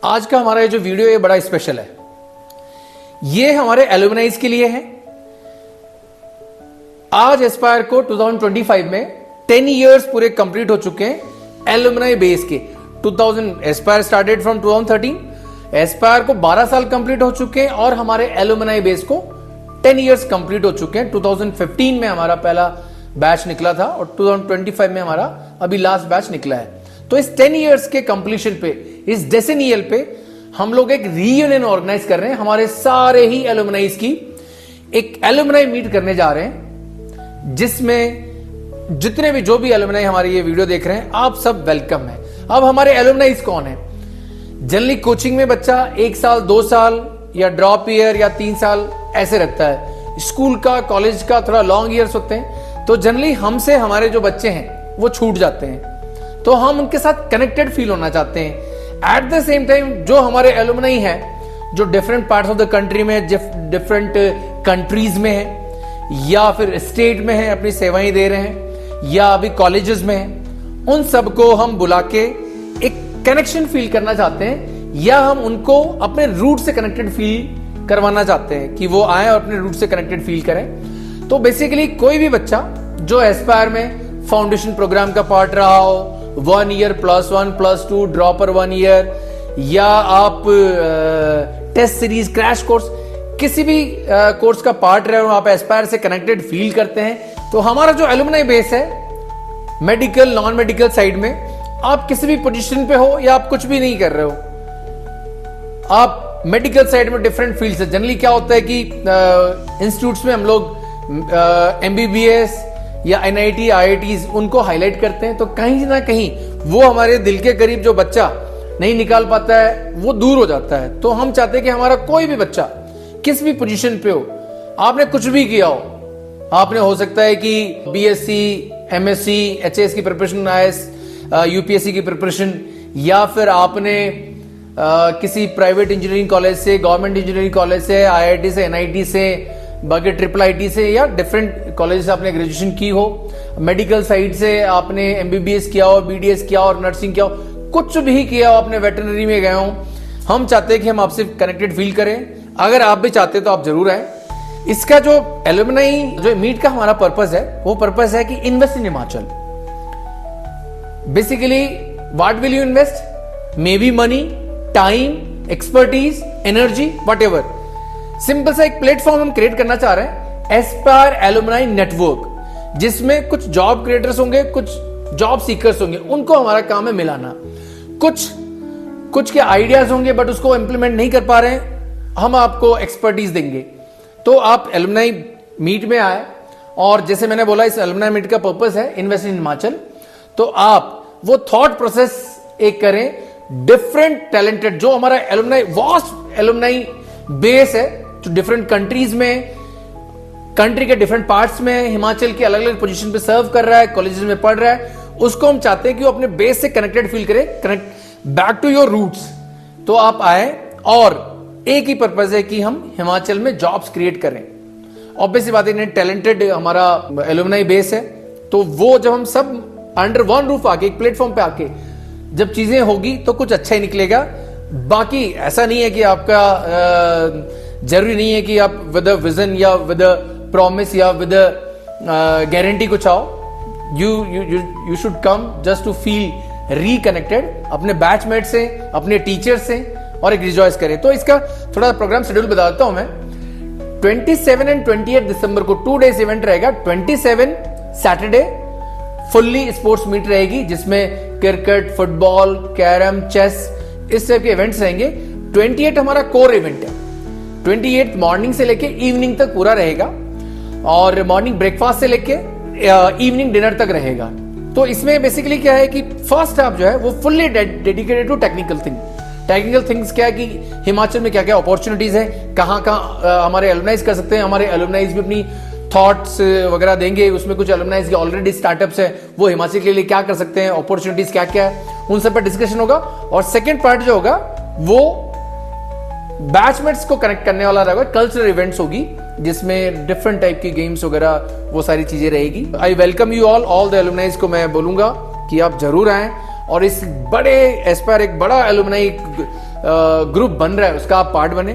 आज का हमारा ये जो वीडियो ये बड़ा स्पेशल है। ये हमारे एलुमनाइज के लिए है। आज एस्पायर को 2025 में 10 इयर्स पूरे कंप्लीट हो चुके हैं एलुमनाई बेस के। 2000 एस्पायर स्टार्टेड फ्रॉम 2013। एस्पायर को 12 साल कंप्लीट हो चुके हैं और हमारे एलुमनाई बेस को 10 इयर्स कंप्लीट हो चुके हैं। 2015 में हमारा पहला बैच निकला था और 2025 में हमारा अभी लास्ट बैच निकला है। तो इस 10 इयर्स के कंप्लीशन पे, इस डेसेनियल पे हम लोग एक रीयूनियन ऑर्गेनाइज कर रहे हैं। हमारे सारे ही एलुमनाइज की एक एलुमनाई मीट करने जा रहे हैं, जिसमें जितने भी जो भी एलुमनाई हमारी ये वीडियो देख रहे हैं, आप सब वेलकम है। अब हमारे एलुमनाइज कौन है? जनरली कोचिंग में बच्चा 1 साल 2 साल या ड्रॉप ईयर या 3 साल ऐसे रखता है। स्कूल का, कॉलेज का थोड़ा लॉन्ग ईयर्स होते हैं, तो जनरली हमसे हमारे जो बच्चे हैं वो छूट जाते हैं। तो हम उनके साथ कनेक्टेड फील होना चाहते हैं। एट द सेम टाइम जो हमारे एलुमनाई है, जो different parts of the country में, डिफरेंट कंट्रीज में है या फिर स्टेट में है, अपनी सेवाएं दे रहे हैं या अभी कॉलेजेस में है, उन सबको हम बुला के एक कनेक्शन फील करना चाहते हैं या हम उनको अपने रूट से कनेक्टेड फील करवाना चाहते हैं कि वो आए और अपने रूट से कनेक्टेड फील करें। तो बेसिकली कोई भी बच्चा जो एस्पायर में फाउंडेशन प्रोग्राम का पार्ट रहा हो, 1 ईयर +1 +2 ड्रॉपर 1 ईयर, या आप टेस्ट सीरीज, क्रैश कोर्स, किसी भी कोर्स का पार्ट रहे हो, आप एस्पायर से कनेक्टेड फील करते हैं, तो हमारा जो एलुमनाई बेस है मेडिकल नॉन मेडिकल साइड में, आप किसी भी पोजीशन पे हो या आप कुछ भी नहीं कर रहे हो, आप मेडिकल साइड में डिफरेंट फील्ड है। जनरली क्या होता है कि इंस्टीट्यूट्स में हम लोग MBBS या NIT IITs उनको हाईलाइट करते हैं, तो कहीं ना कहीं वो हमारे दिल के करीब जो बच्चा नहीं निकाल पाता है वो दूर हो जाता है। तो हम चाहते हैं कि हमारा कोई भी बच्चा किस भी पोजीशन पे हो, आपने कुछ भी किया हो, आपने हो सकता है कि BSc MSc HAS की प्रिपरेशन, IAS UPSC की प्रिपरेशन, या फिर आपने किसी प्राइवेट इंजीनियरिंग कॉलेज से, गवर्नमेंट इंजीनियरिंग कॉलेज से, IIT से, NIT से, बाकी IIIT से या डिफरेंट कॉलेज से आपने ग्रेजुएशन की हो, मेडिकल साइड से आपने MBBS किया हो, BDS किया हो और नर्सिंग किया हो, कुछ भी किया हो, आपने वेटरनरी में गए हो, हम चाहते हैं कि हम आपसे कनेक्टेड फील करें। अगर आप भी चाहते हैं तो आप जरूर आए। इसका जो एलुमनाई जो मीट का हमारा पर्पस है, वो पर्पस है कि invest in Himachal. Basically what will you invest? May be money, time, expertise, energy, whatever. Simple सा एक प्लेटफॉर्म हम क्रिएट करना चाह रहे हैं, एस्पायर एलुमनाई नेटवर्क, जिसमें कुछ जॉब क्रिएटर्स होंगे, कुछ जॉब सीकर्स होंगे, उनको हमारा काम है मिलाना। कुछ के आइडियाज होंगे बट उसको इंप्लीमेंट नहीं कर पा रहे हैं, हम आपको एक्सपर्टीज देंगे। तो आप एलुमनाई मीट में आए, और जैसे मैंने बोला इस एलुमनाई मीट का पर्पस है इन्वेस्ट इन हिमाचल। तो आप वो थॉट प्रोसेस एक करें, डिफरेंट टैलेंटेड जो हमारा एलुमनाई वास्ट एलुमनाई बेस है, जो डिफरेंट कंट्रीज में, कंट्री के डिफरेंट पार्ट्स में, हिमाचल के अलग अलग पोजीशन पे सर्व कर रहा है, कॉलेजेस में पढ़ रहा है, उसको हम चाहते हैं कि वो अपने बेस से कनेक्टेड फील करे, connect back to your roots. तो आप आए, और एक ही पर्पस है कि हम हिमाचल में जॉब्स क्रिएट करें। ऑब्वियसली बात है, टैलेंटेड हमारा एलुमनाई बेस है, तो वो जब हम सब अंडर वन रूफ आके, एक प्लेटफॉर्म पे आके जब चीजें होगी तो कुछ अच्छा ही निकलेगा। बाकी ऐसा नहीं है कि आपका जरूरी नहीं है कि आप विद विजन या विद प्रॉमिस या विद गारंटी कुछ आओ। You should come just to feel reconnected अपने बैचमेट से, अपने टीचर से, और एक रिजॉइस करें। तो इसका थोड़ा प्रोग्राम शेड्यूल बता देता हूं मैं। 27 एंड 28 दिसंबर को 2 डेज इवेंट रहेगा। 27 सैटरडे फुल्ली स्पोर्ट्स मीट रहेगी, जिसमें क्रिकेट, फुटबॉल, कैरम, चेस, इस टाइप के इवेंट्स रहेंगे। 28 हमारा कोर इवेंट है। 28 मॉर्निंग से लेके इवनिंग तक पूरा रहेगा, और मॉर्निंग ब्रेकफास्ट से लेके इवनिंग डिनर तक रहेगा। तो इसमें बेसिकली क्या है कि फर्स्ट हाफ जो है वो fully dedicated to technical thing. Technical things क्या है कि हिमाचल में क्या क्या अपॉर्चुनिटीज है, कहाँ हमारे एलुमनाइज कर सकते हैं। हमारे एलुमनाइज भी अपनी थॉट्स वगैरह देंगे। उसमें कुछ एलुमनाइज के ऑलरेडी स्टार्टअप्स है, वो हिमाचल के लिए क्या कर सकते हैं, अपॉर्चुनिटीज क्या क्या है, उन सब पर डिस्कशन होगा। और सेकेंड पार्ट जो होगा वो बैचमेट्स को कनेक्ट करने वाला रहेगा। कल्चरल इवेंट्स होगी, जिसमें डिफरेंट टाइप की गेम्स वगैरह वो सारी चीजें रहेगी। I welcome you all the एलुमनाइज को मैं बोलूंगा कि आप जरूर आएं और इस बड़े एस्पायर एक बड़ा एलुमनाई ग्रुप बन रहा है उसका आप पार्ट बने,